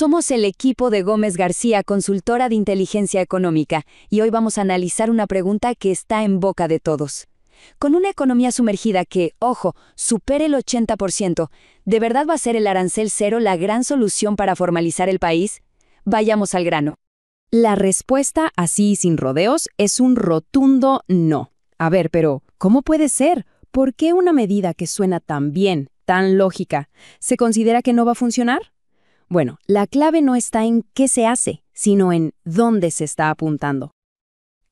Somos el equipo de Gómez García, consultora de inteligencia económica, y hoy vamos a analizar una pregunta que está en boca de todos. Con una economía sumergida que, ojo, supere el 80%, ¿de verdad va a ser el arancel cero la gran solución para formalizar el país? Vayamos al grano. La respuesta, así sin rodeos, es un rotundo no. A ver, pero ¿cómo puede ser? ¿Por qué una medida que suena tan bien, tan lógica, se considera que no va a funcionar? Bueno, la clave no está en qué se hace, sino en dónde se está apuntando.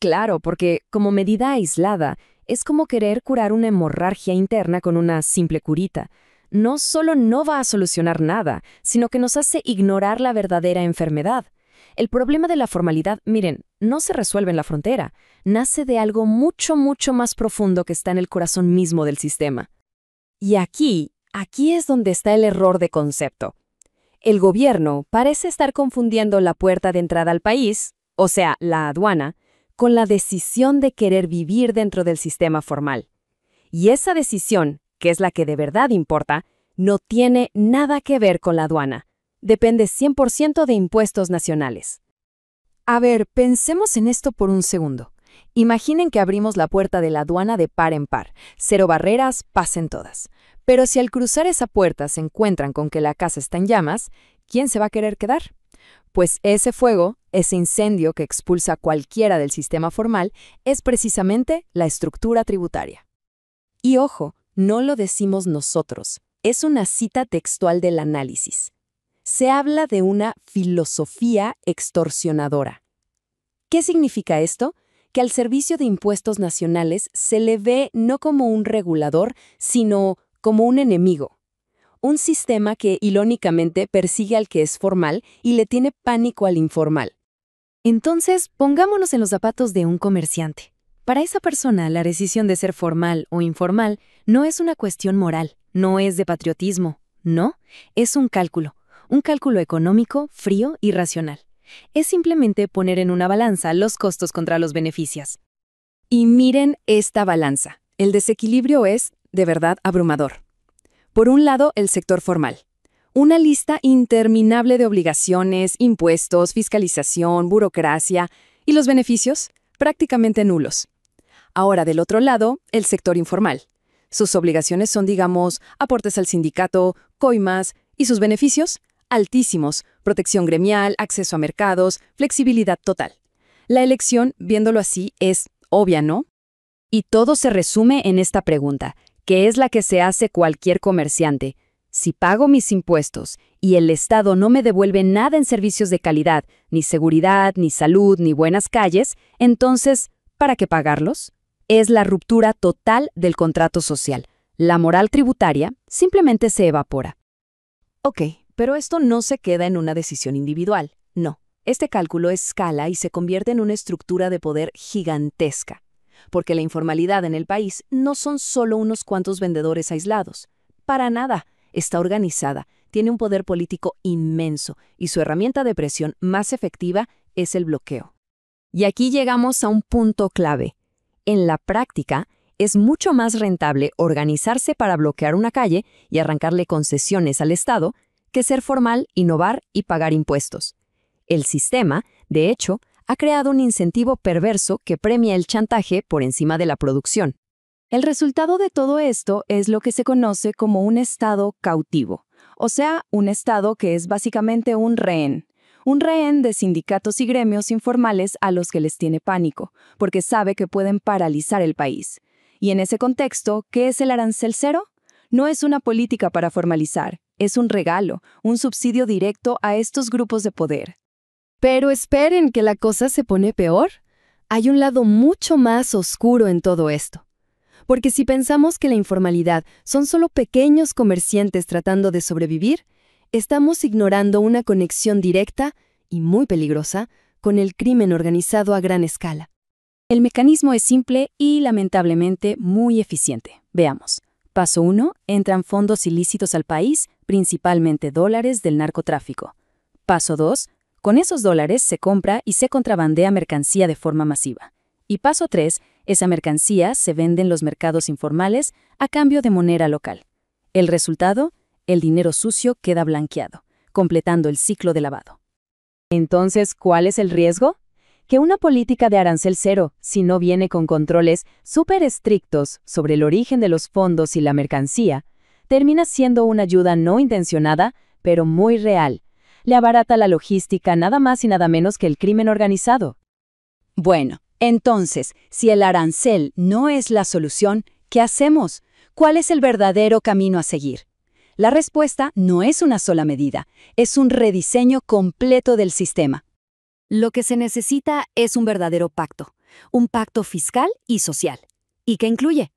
Claro, porque como medida aislada, es como querer curar una hemorragia interna con una simple curita. No solo no va a solucionar nada, sino que nos hace ignorar la verdadera enfermedad. El problema de la formalidad, miren, no se resuelve en la frontera. Nace de algo mucho, mucho más profundo que está en el corazón mismo del sistema. Y aquí es donde está el error de concepto. El gobierno parece estar confundiendo la puerta de entrada al país, o sea, la aduana, con la decisión de querer vivir dentro del sistema formal. Y esa decisión, que es la que de verdad importa, no tiene nada que ver con la aduana. Depende 100% de impuestos nacionales. A ver, pensemos en esto por un segundo. Imaginen que abrimos la puerta de la aduana de par en par. 0 barreras, pasen todas. Pero si al cruzar esa puerta se encuentran con que la casa está en llamas, ¿quién se va a querer quedar? Pues ese fuego, ese incendio que expulsa a cualquiera del sistema formal, es precisamente la estructura tributaria. Y ojo, no lo decimos nosotros, es una cita textual del análisis. Se habla de una filosofía extorsionadora. ¿Qué significa esto? Que al Servicio de Impuestos Nacionales se le ve no como un regulador, sino como un enemigo. Un sistema que, irónicamente, persigue al que es formal y le tiene pánico al informal. Entonces, pongámonos en los zapatos de un comerciante. Para esa persona, la decisión de ser formal o informal no es una cuestión moral, no es de patriotismo, no, es un cálculo económico, frío y racional. Es simplemente poner en una balanza los costos contra los beneficios. Y miren esta balanza. El desequilibrio es, de verdad, abrumador. Por un lado, el sector formal. Una lista interminable de obligaciones, impuestos, fiscalización, burocracia y los beneficios prácticamente nulos. Ahora, del otro lado, el sector informal. Sus obligaciones son, digamos, aportes al sindicato, coimas, y sus beneficios altísimos, protección gremial, acceso a mercados, flexibilidad total. La elección, viéndolo así, es obvia, ¿no? Y todo se resume en esta pregunta, que es la que se hace cualquier comerciante. Si pago mis impuestos y el Estado no me devuelve nada en servicios de calidad, ni seguridad, ni salud, ni buenas calles, entonces, ¿para qué pagarlos? Es la ruptura total del contrato social. La moral tributaria simplemente se evapora. Ok, pero esto no se queda en una decisión individual. No, este cálculo escala y se convierte en una estructura de poder gigantesca. Porque la informalidad en el país no son solo unos cuantos vendedores aislados. Para nada. Está organizada, tiene un poder político inmenso y su herramienta de presión más efectiva es el bloqueo. Y aquí llegamos a un punto clave. En la práctica, es mucho más rentable organizarse para bloquear una calle y arrancarle concesiones al Estado que ser formal, innovar y pagar impuestos. El sistema, de hecho, ha creado un incentivo perverso que premia el chantaje por encima de la producción. El resultado de todo esto es lo que se conoce como un Estado cautivo, o sea, un Estado que es básicamente un rehén de sindicatos y gremios informales a los que les tiene pánico, porque sabe que pueden paralizar el país. Y en ese contexto, ¿qué es el arancel cero? No es una política para formalizar, es un regalo, un subsidio directo a estos grupos de poder. Pero esperen que la cosa se pone peor. Hay un lado mucho más oscuro en todo esto. Porque si pensamos que la informalidad son solo pequeños comerciantes tratando de sobrevivir, estamos ignorando una conexión directa y muy peligrosa con el crimen organizado a gran escala. El mecanismo es simple y, lamentablemente, muy eficiente. Veamos. Paso 1. Entran fondos ilícitos al país, principalmente dólares del narcotráfico. Paso 2. Con esos dólares se compra y se contrabandea mercancía de forma masiva. Y paso 3. Esa mercancía se vende en los mercados informales a cambio de moneda local. El resultado, el dinero sucio queda blanqueado, completando el ciclo de lavado. Entonces, ¿cuál es el riesgo? Que una política de arancel cero, si no viene con controles súper estrictos sobre el origen de los fondos y la mercancía, termina siendo una ayuda no intencionada, pero muy real. Le abarata la logística nada más y nada menos que el crimen organizado. Bueno, entonces, si el arancel no es la solución, ¿qué hacemos? ¿Cuál es el verdadero camino a seguir? La respuesta no es una sola medida, es un rediseño completo del sistema. Lo que se necesita es un verdadero pacto, un pacto fiscal y social. ¿Y qué incluye?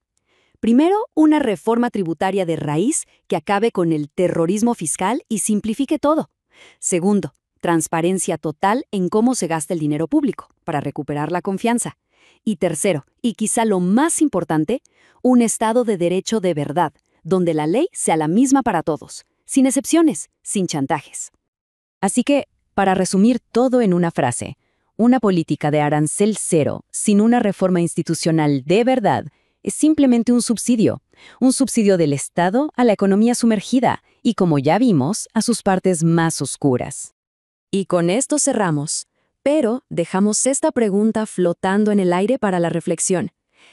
Primero, una reforma tributaria de raíz que acabe con el terrorismo fiscal y simplifique todo. Segundo, transparencia total en cómo se gasta el dinero público, para recuperar la confianza. Y tercero, y quizá lo más importante, un Estado de derecho de verdad, donde la ley sea la misma para todos, sin excepciones, sin chantajes. Así que, para resumir todo en una frase, una política de arancel cero, sin una reforma institucional de verdad, es simplemente un subsidio del Estado a la economía sumergida y, como ya vimos, a sus partes más oscuras. Y con esto cerramos, pero dejamos esta pregunta flotando en el aire para la reflexión.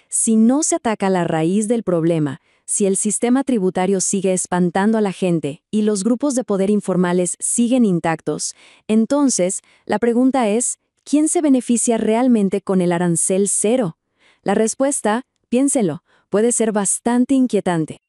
Si no se ataca la raíz del problema, si el sistema tributario sigue espantando a la gente y los grupos de poder informales siguen intactos, entonces la pregunta es, ¿quién se beneficia realmente con el arancel cero? La respuesta, piénsenlo, puede ser bastante inquietante.